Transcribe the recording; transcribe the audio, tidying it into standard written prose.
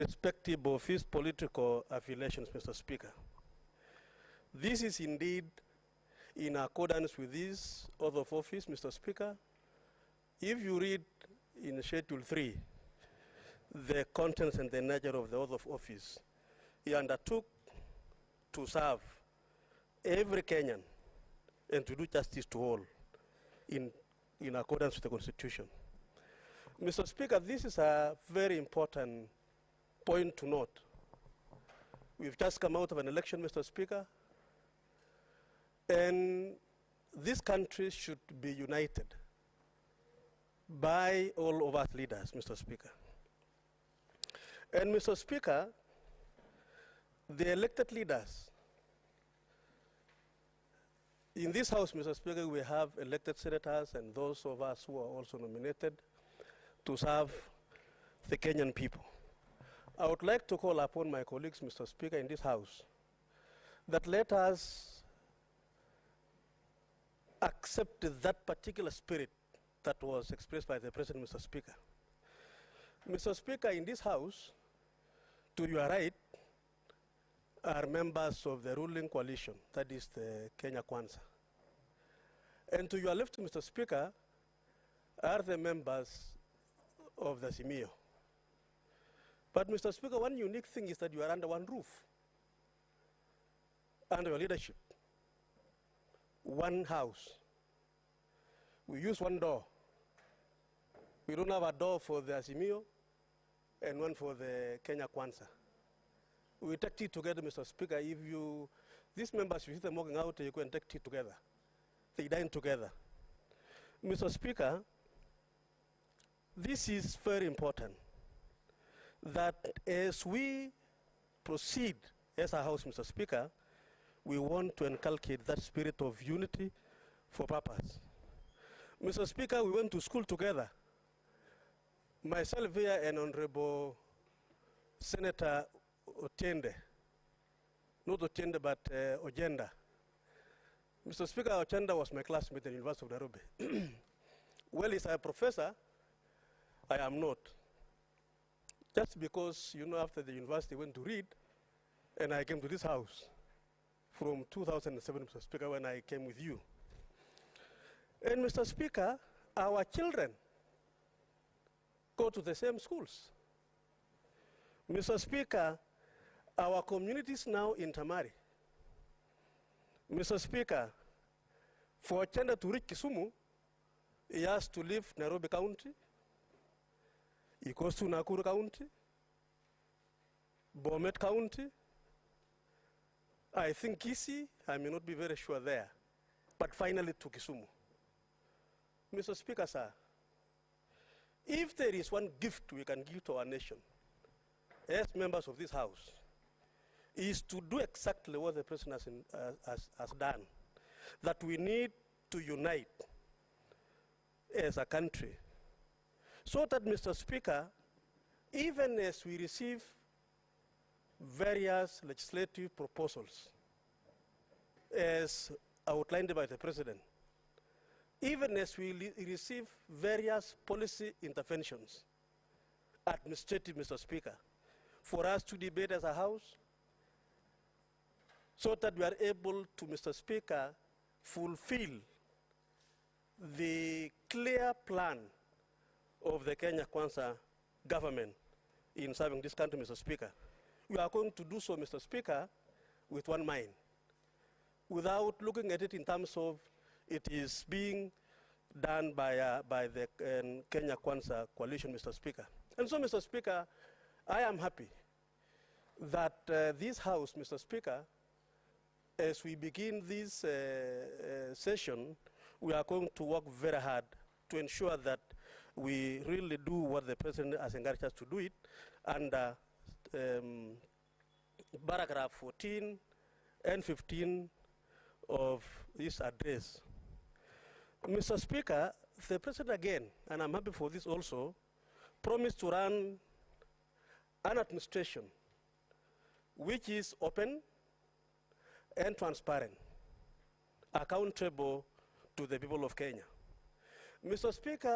irrespective of his political affiliations, Mr. Speaker. This is indeed in accordance with his oath of office, Mr. Speaker. If you read in Schedule 3, the contents and the nature of the oath of office, he undertook to serve every Kenyan and to do justice to all in accordance with the Constitution. Mr. Speaker, this is a very important point to note. We've just come out of an election, Mr. Speaker, and this country should be united by all of us leaders, Mr. Speaker. And Mr. Speaker, the elected leaders, in this House, Mr. Speaker, we have elected senators and those of us who are also nominated to serve the Kenyan people. I would like to call upon my colleagues, Mr. Speaker, in this House, that let us accept that particular spirit that was expressed by the President, Mr. Speaker. Mr. Speaker, in this House, to your right, are members of the ruling coalition, that is the Kenya Kwanza. And to your left, Mr. Speaker, are the members of the Simio. But Mr. Speaker, one unique thing is that you are under one roof, under your leadership, one house. We use one door. We don't have a door for the Simio and one for the Kenya Kwanza. We take tea together, Mr. Speaker. If you, these members, you see them walking out, you go and take tea together. They dine together. Mr. Speaker, this is very important, that as we proceed as a House, Mr. Speaker, we want to inculcate that spirit of unity for purpose. Mr. Speaker, we went to school together. Myself here and Honorable Senator Otiende, not Otiende, but Ojenda. Mr. Speaker, Ojenda was my classmate at the University of Nairobi. Well, he's a professor. I am not. Just because, you know, after the university went to read, and I came to this House from 2007, Mr. Speaker, when I came with you. And Mr. Speaker, our children go to the same schools. Mr. Speaker, our communities now intermarry. Mr. Speaker, for Chenda to reach Kisumu, he has to leave Nairobi County, he goes to Nakuru County, Bomet County, I think Kisii, I may not be very sure there, but finally to Kisumu. Mr. Speaker, sir, if there is one gift we can give to our nation, as members of this House, is to do exactly what the President has done, that we need to unite as a country, so that, Mr. Speaker, even as we receive various legislative proposals, as outlined by the President, even as we receive various policy interventions, administrative, Mr. Speaker, for us to debate as a House, so that we are able to, Mr. Speaker, fulfill the clear plan of the Kenya Kwanza government in serving this country, Mr. Speaker. We are going to do so, Mr. Speaker, with one mind, without looking at it in terms of it is being done by the Kenya Kwanza coalition, Mr. Speaker. And so, Mr. Speaker, I am happy that this House, Mr. Speaker, as we begin this session, we are going to work very hard to ensure that we really do what the President has encouraged us to do it under paragraph 14 and 15 of this address. Mr. Speaker, the President again, and I'm happy for this also, promised to run an administration which is open and transparent, accountable to the people of Kenya. Mr. Speaker,